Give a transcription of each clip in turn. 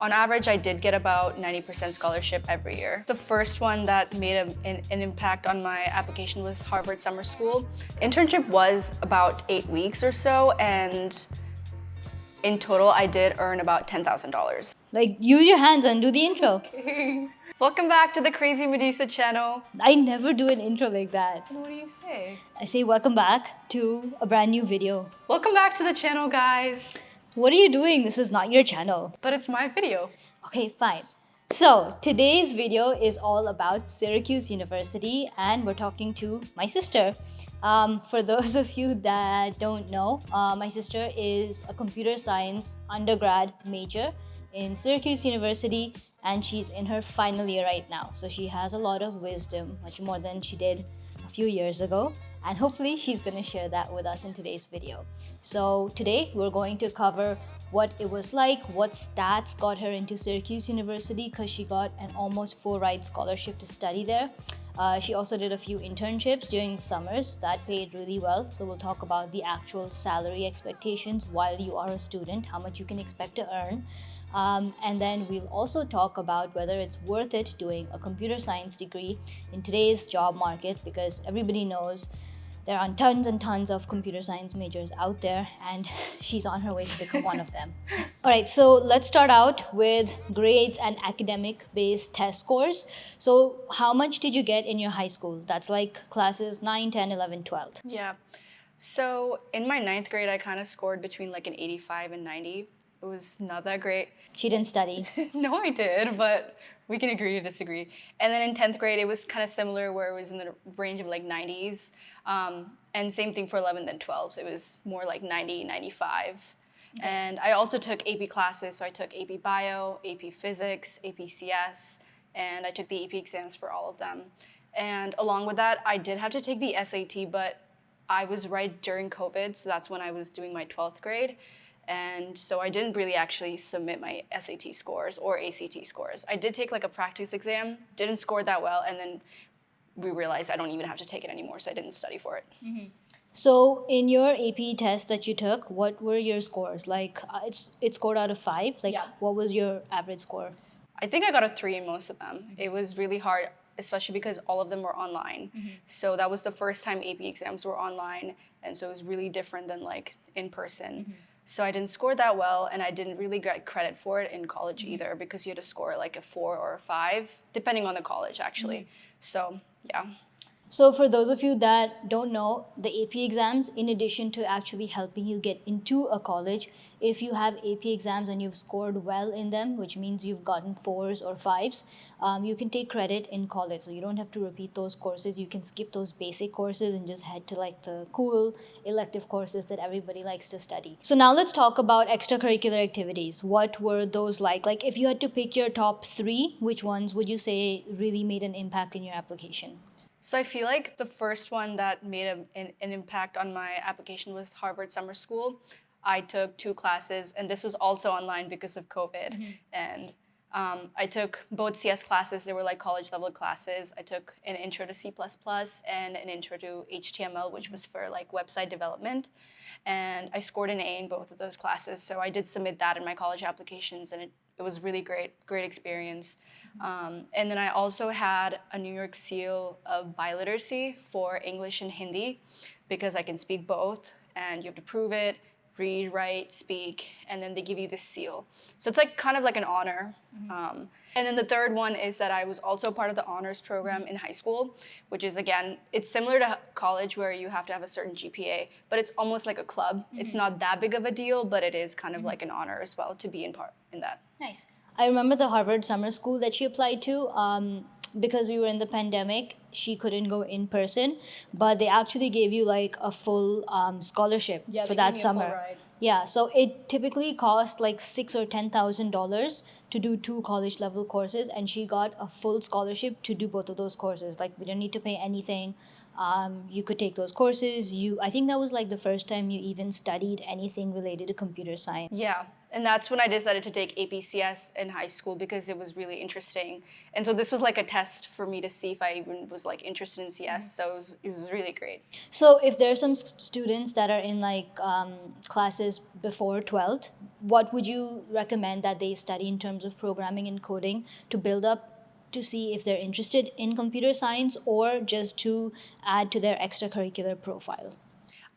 On average, I did get about 90% scholarship every year. The first one that made an impact on my application was Harvard Summer School. Internship was about 8 weeks or so, and in total, I did earn about $10,000. Like, use your hands and do the intro. Okay. Welcome back to the Crazy Medusa channel. I never do an intro like that. And what do you say? I say welcome back to a brand new video. Welcome back to the channel, guys. What are you doing? This is not your channel. But it's my video. Okay, fine. So, today's video is all about Syracuse University and we're talking to my sister. For those of you that don't know, my sister is a computer science undergrad major in Syracuse University and she's in her final year right now. So she has a lot of wisdom, much more than she did a few years ago. And hopefully she's going to share that with us in today's video. So today we're going to cover what it was like, what stats got her into Syracuse University because she got an almost full-ride scholarship to study there. She also did a few internships during the summers that paid really well. So we'll talk about the actual salary expectations while you are a student, how much you can expect to earn. And then we'll also talk about whether it's worth it doing a computer science degree in today's job market because everybody knows there are tons and tons of computer science majors out there and she's on her way to become one of them. All right, so let's start out with grades and academic-based test scores. So how much did you get in your high school? That's like classes 9, 10, 11, 12. Yeah. So in my 9th grade, I kind of scored between like an 85 and 90. It was not that great. She didn't study. No, I did, but we can agree to disagree. And then in 10th grade, it was kind of similar where it was in the range of like 90s. And same thing for 11th and 12th. It was more like 90, 95. Okay. And I also took AP classes. So I took AP Bio, AP Physics, AP CS, and I took the AP exams for all of them. And along with that, I did have to take the SAT, but I was right during COVID, so that's when I was doing my 12th grade. And so I didn't really actually submit my SAT scores or ACT scores. I did take like a practice exam, didn't score that well, and then we realized I don't even have to take it anymore, so I didn't study for it. Mm-hmm. So in your AP test that you took, what were your scores? Like it scored out of 5? Like yeah. What was your average score? I think I got a 3 in most of them. Mm-hmm. It was really hard, especially because all of them were online. Mm-hmm. So that was the first time AP exams were online, and so it was really different than like in person. Mm-hmm. So I didn't score that well, and I didn't really get credit for it in college either because you had to score like a 4 or a 5, depending on the college actually. So yeah. So for those of you that don't know, the AP exams, in addition to actually helping you get into a college, if you have AP exams and you've scored well in them, which means you've gotten 4s or 5s, you can take credit in college. So you don't have to repeat those courses. You can skip those basic courses and just head to like the cool elective courses that everybody likes to study. So now let's talk about extracurricular activities. What were those like? Like if you had to pick your top 3, which ones would you say really made an impact in your application? So I feel like the first one that made an impact on my application was Harvard Summer School. I took 2 classes, and this was also online because of COVID. Mm-hmm. And I took both CS classes. They were like college-level classes. I took an intro to C++ and an intro to HTML, which was for like website development. And I scored an A in both of those classes. So I did submit that in my college applications, and it was really great experience. And then I also had a New York seal of biliteracy for English and Hindi because I can speak both, and you have to prove it, read, write, speak, and then they give you this seal. So it's like kind of like an honor. Mm-hmm. And then the third one is that I was also part of the honors program in high school, which is, again, it's similar to college where you have to have a certain GPA, but it's almost like a club. Mm-hmm. It's not that big of a deal, but it is kind of like an honor as well to be in that. Nice. I remember the Harvard Summer School that she applied to. Because we were in the pandemic, she couldn't go in person, but they actually gave you like a full scholarship for that summer. Yeah, so it typically cost like $6,000 or $10,000 to do 2 college level courses, and she got a full scholarship to do both of those courses. Like we didn't need to pay anything. You could take those courses. I think that was like the first time you even studied anything related to computer science. Yeah, And that's when I decided to take APCS in high school because it was really interesting. And so this was like a test for me to see if I even was like interested in CS. So it was really great. So if there are some students that are in like classes before 12th, what would you recommend that they study in terms of programming and coding to build up to see if they're interested in computer science or just to add to their extracurricular profile?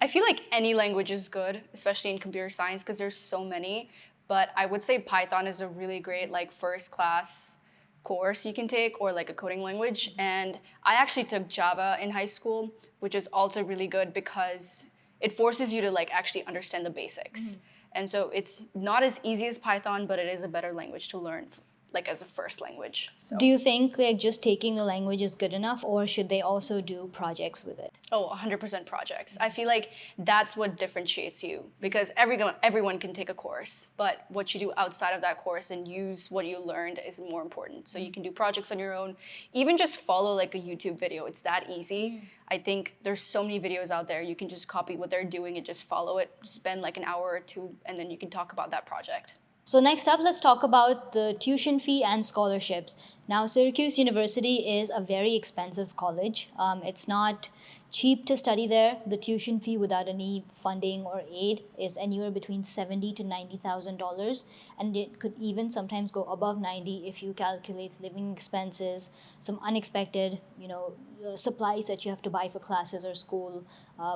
I feel like any language is good, especially in computer science because there's so many. But I would say Python is a really great like first class course you can take or like a coding language. And I actually took Java in high school, which is also really good because it forces you to like actually understand the basics. And so it's not as easy as Python, but it is a better language to learn like as a first language. So. Do you think like just taking the language is good enough, or should they also do projects with it? Oh, 100% projects. I feel like that's what differentiates you because everyone can take a course, but what you do outside of that course and use what you learned is more important. So you can do projects on your own, even just follow like a YouTube video. It's that easy. I think there's so many videos out there. You can just copy what they're doing and just follow it, spend like an hour or two, and then you can talk about that project. So next up, let's talk about the tuition fee and scholarships. Now, Syracuse University is a very expensive college. It's not cheap to study there. The tuition fee without any funding or aid is anywhere between $70,000 to $90,000, and it could even sometimes go above 90 if you calculate living expenses, some unexpected, supplies that you have to buy for classes or school,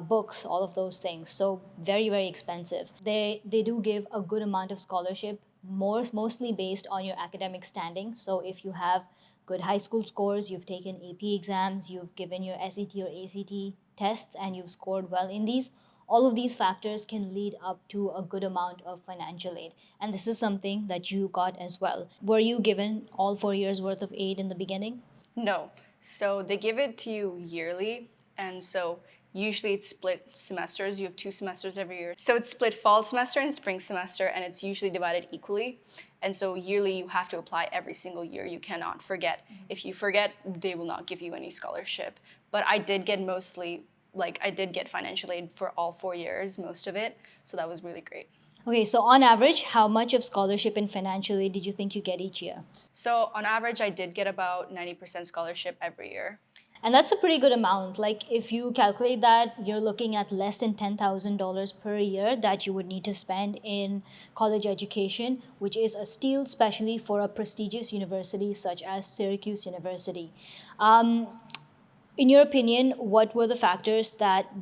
books, all of those things. So very, very expensive. They do give a good amount of scholarship, mostly based on your academic standing. So if you have good high school scores, you've taken AP exams, you've given your SAT or ACT tests, and you've scored well in these, all of these factors can lead up to a good amount of financial aid. And this is something that you got as well. Were you given all 4 years worth of aid in the beginning? No. So they give it to you yearly. And so usually it's split semesters. You have 2 semesters every year. So it's split fall semester and spring semester, and it's usually divided equally. And so yearly you have to apply every single year. You cannot forget. If you forget, they will not give you any scholarship. But I did get I did get financial aid for all 4 years, most of it. So that was really great. Okay, so on average, how much of scholarship and financial aid did you think you get each year? So on average, I did get about 90% scholarship every year. And that's a pretty good amount. Like if you calculate that, you're looking at less than $10,000 per year that you would need to spend in college education, which is a steal, especially for a prestigious university such as Syracuse University. In your opinion, what were the factors that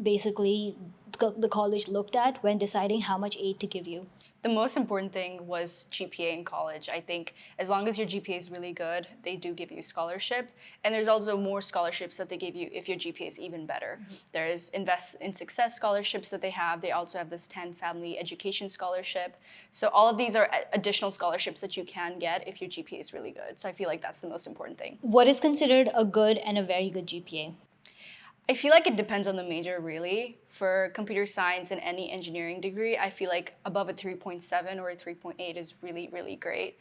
basically the college looked at when deciding how much aid to give you? The most important thing was GPA in college. I think as long as your GPA is really good, they do give you scholarship. And there's also more scholarships that they give you if your GPA is even better. There's Invest in Success scholarships that they have. They also have this 10 Family Education Scholarship. So all of these are additional scholarships that you can get if your GPA is really good. So I feel like that's the most important thing. What is considered a good and a very good GPA? I feel like it depends on the major, really. For computer science and any engineering degree, I feel like above a 3.7 or a 3.8 is really, really great.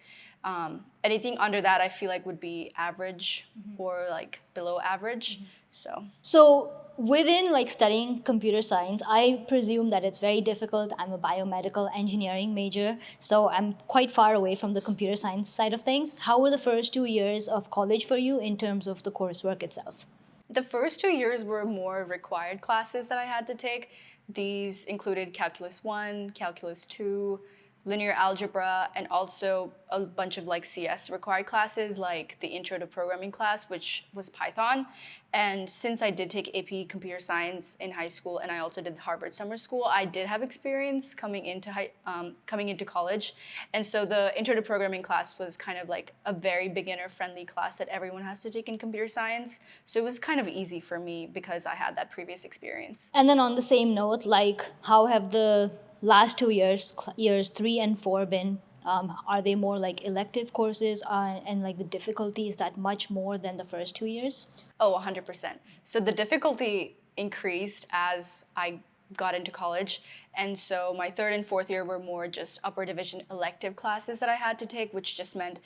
Anything under that, I feel like would be average or like below average. So within like studying computer science, I presume that it's very difficult. I'm a biomedical engineering major, so I'm quite far away from the computer science side of things. How were the first 2 years of college for you in terms of the coursework itself? the first 2 years were more required classes that I had to take. These included Calculus 1, Calculus 2, linear algebra, and also a bunch of like CS required classes like the Intro to Programming class, which was Python. And since I did take AP Computer Science in high school and I also did Harvard Summer School, I did have experience coming into college. And so the Intro to Programming class was kind of like a very beginner-friendly class that everyone has to take in computer science. So it was kind of easy for me because I had that previous experience. And then on the same note, like how have the last 2 years, years 3 and 4 been? Are they more like elective courses and like the difficulty is that much more than the first 2 years? Oh, 100%. So the difficulty increased as I got into college. And so my third and fourth year were more just upper division elective classes that I had to take, which just meant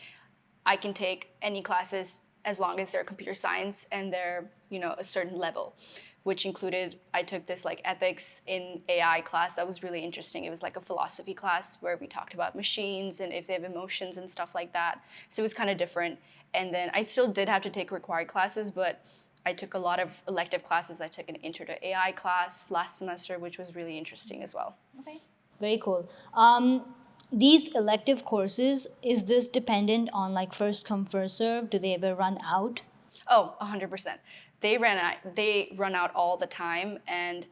I can take any classes as long as they're computer science and they're, a certain level. which included, I took this like ethics in AI class that was really interesting. It was like a philosophy class where we talked about machines and if they have emotions and stuff like that. So it was kind of different. And then I still did have to take required classes, but I took a lot of elective classes. I took an Intro to AI class last semester, which was really interesting as well. Okay. Very cool. These elective courses, is this dependent on like first come, first serve? Do they ever run out? Oh, 100%. They run out all the time. And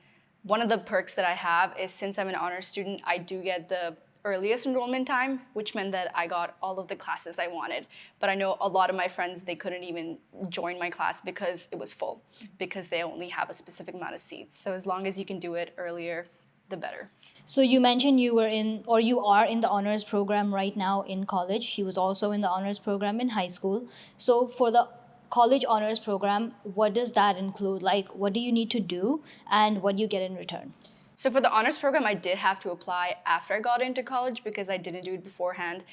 one of the perks that I have is since I'm an honors student, I do get the earliest enrollment time, which meant that I got all of the classes I wanted. But I know a lot of my friends, they couldn't even join my class because it was full, because they only have a specific amount of seats. So as long as you can do it earlier, the better. So you mentioned you were in, or you are in the honors program right now in college. She was also in the honors program in high school. So for the college honors program, what does that include? Like, what do you need to do and what do you get in return? So for the honors program, I did have to apply after I got into college because I didn't do it beforehand.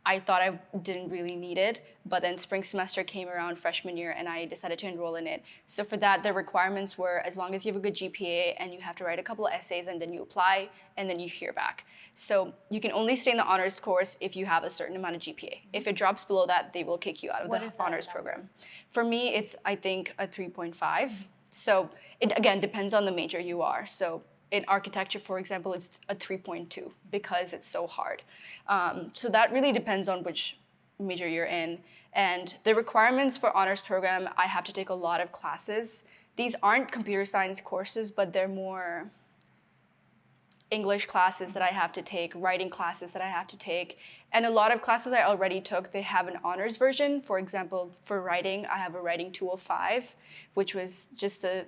I thought I didn't really need it, but then spring semester came around freshman year and I decided to enroll in it. So for that, the requirements were as long as you have a good GPA and you have to write a couple of essays and then you apply and then you hear back. So you can only stay in the honors course if you have a certain amount of GPA. If it drops below that, they will kick you out of the honors program. For me, it's I think a 3.5. So it again depends on the major you are. So in architecture, for example, it's a 3.2 because it's so hard. So that really depends on which major you're in. And the requirements for honors program, I have to take a lot of classes. These aren't computer science courses, but they're more English classes that I have to take, writing classes that I have to take. And a lot of classes I already took, they have an honors version. For example, for writing, I have a writing 205, which was just a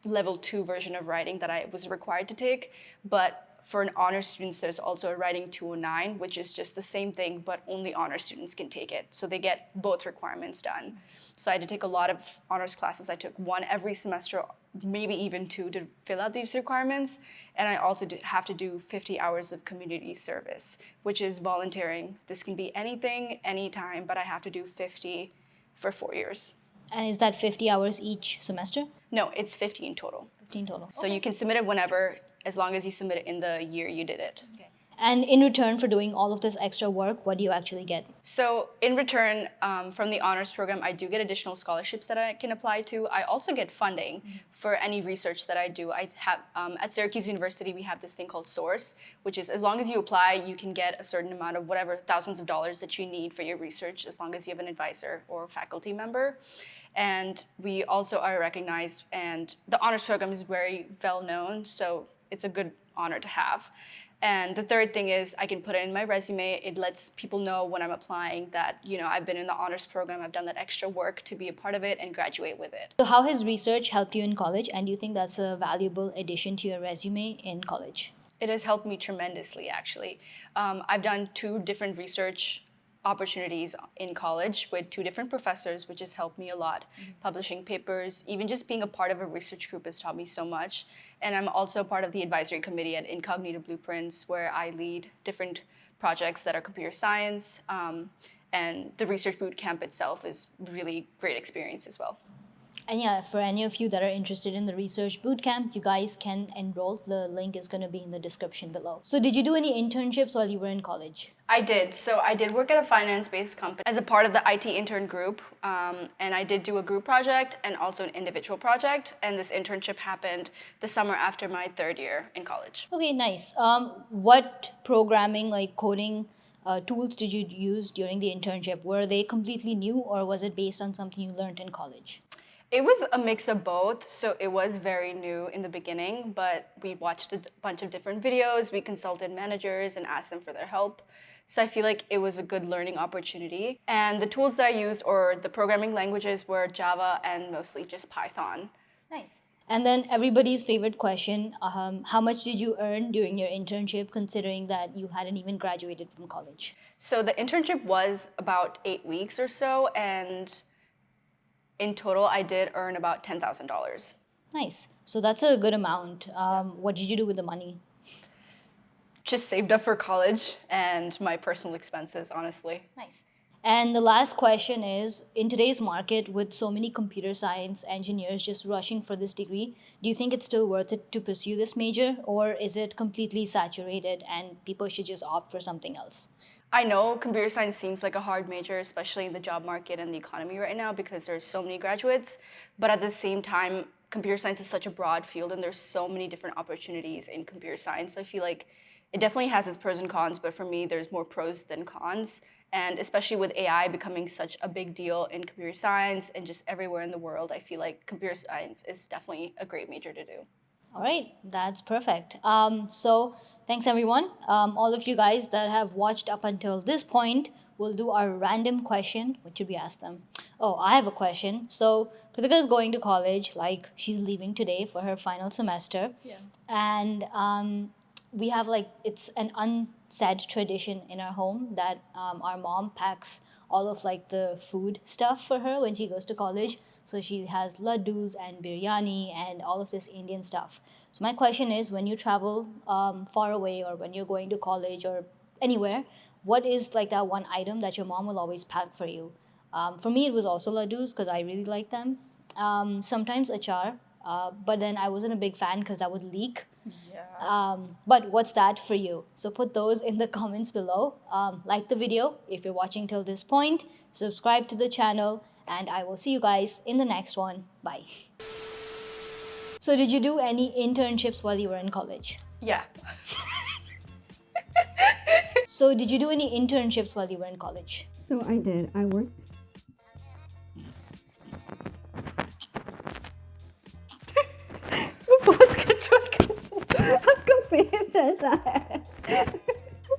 level 2 version of writing that I was required to take. But for an honors students, there's also a writing 209, which is just the same thing, but only honors students can take it. So they get both requirements done. So I had to take a lot of honors classes. I took one every semester, maybe even two to fill out these requirements. And I also have to do 50 hours of community service, which is volunteering. This can be anything, anytime, but I have to do 50 for 4 years. And is that 50 hours each semester? No, it's 50 in total. 15 total. So you can submit it whenever, as long as you submit it in the year you did it. Okay. And in return for doing all of this extra work, what do you actually get? So in return, from the honors program, I do get additional scholarships that I can apply to. I also get funding for any research that I do. I have at Syracuse University, we have this thing called Source, which is as long as you apply, you can get a certain amount of whatever thousands of dollars that you need for your research, as long as you have an advisor or faculty member. And we also are recognized, and the honors program is very well known, so it's a good honor to have. And the third thing is I can put it in my resume. It lets people know when I'm applying that, you know, I've been in the honors program, I've done that extra work to be a part of it and graduate with it. So how has research helped you in college, and do you think that's a valuable addition to your resume in college? It has helped me tremendously, actually. I've done 2 different research opportunities in college with 2 different professors, which has helped me a lot. Publishing papers, even just being a part of a research group has taught me so much. And I'm also part of the advisory committee at Incognito Blueprints, where I lead different projects that are computer science. And the research boot camp itself is really great experience as well. And yeah, for any of you that are interested in the research bootcamp, you guys can enroll. The link is going to be in the description below. So did you do any internships while you were in college? I did. So I did work at a finance-based company as a part of the IT intern group. And I did do a group project and also an individual project. And this internship happened the summer after my 3rd year in college. Okay, nice. What programming, like coding, tools did you use during the internship? Were they completely new, or was it based on something you learned in college? It was a mix of both, so it was very new in the beginning, but we watched a bunch of different videos, we consulted managers and asked them for their help. So I feel like it was a good learning opportunity. And the tools that I used, or the programming languages, were Java and mostly just Python. Nice. And then everybody's favorite question, how much did you earn during your internship, considering that you hadn't even graduated from college? So the internship was about 8 weeks or so, and in total, I did earn about $10,000. Nice. So that's a good amount. What did you do with the money? Just saved up for college and my personal expenses, honestly. Nice. And the last question is, in today's market, with so many computer science engineers just rushing for this degree, do you think it's still worth it to pursue this major, or is it completely saturated and people should just opt for something else? I know computer science seems like a hard major, especially in the job market and the economy right now because there's so many graduates. But at the same time, computer science is such a broad field and there's so many different opportunities in computer science. So I feel like it definitely has its pros and cons, but for me, there's more pros than cons. And especially with AI becoming such a big deal in computer science and just everywhere in the world, I feel like computer science is definitely a great major to do. All right, that's perfect. So thanks everyone. All of you guys that have watched up until this point, we'll do our random question. What should we ask them? Oh, I have a question. So Kritika is going to college, like she's leaving today for her final semester. Yeah. And we have like, it's an unsaid tradition in our home that our mom packs all of like the food stuff for her when she goes to college. So she has laddus and biryani and all of this Indian stuff. So my question is, when you travel far away or when you're going to college or anywhere, what is like that one item that your mom will always pack for you? For me, it was also laddus because I really like them. Sometimes achar, but then I wasn't a big fan because that would leak. Yeah. But what's that for you? So put those in the comments below. Like the video if you're watching till this point. Subscribe to the channel, and I will see you guys in the next one. Bye. So did you do any internships while you were in college? Yeah. So did you do any internships while you were in college? So I did. I worked. आपका face ऐसा है.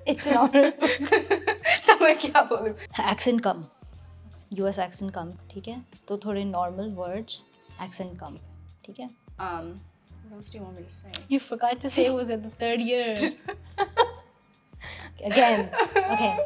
It's an honor. तो मैं क्या बोलूं? Accent कम. US accent कम, ठीक है? तो थोड़े normal words, accent कम, ठीक है? What else do you want me to say? You forgot to say it was at the third year. Again. Okay.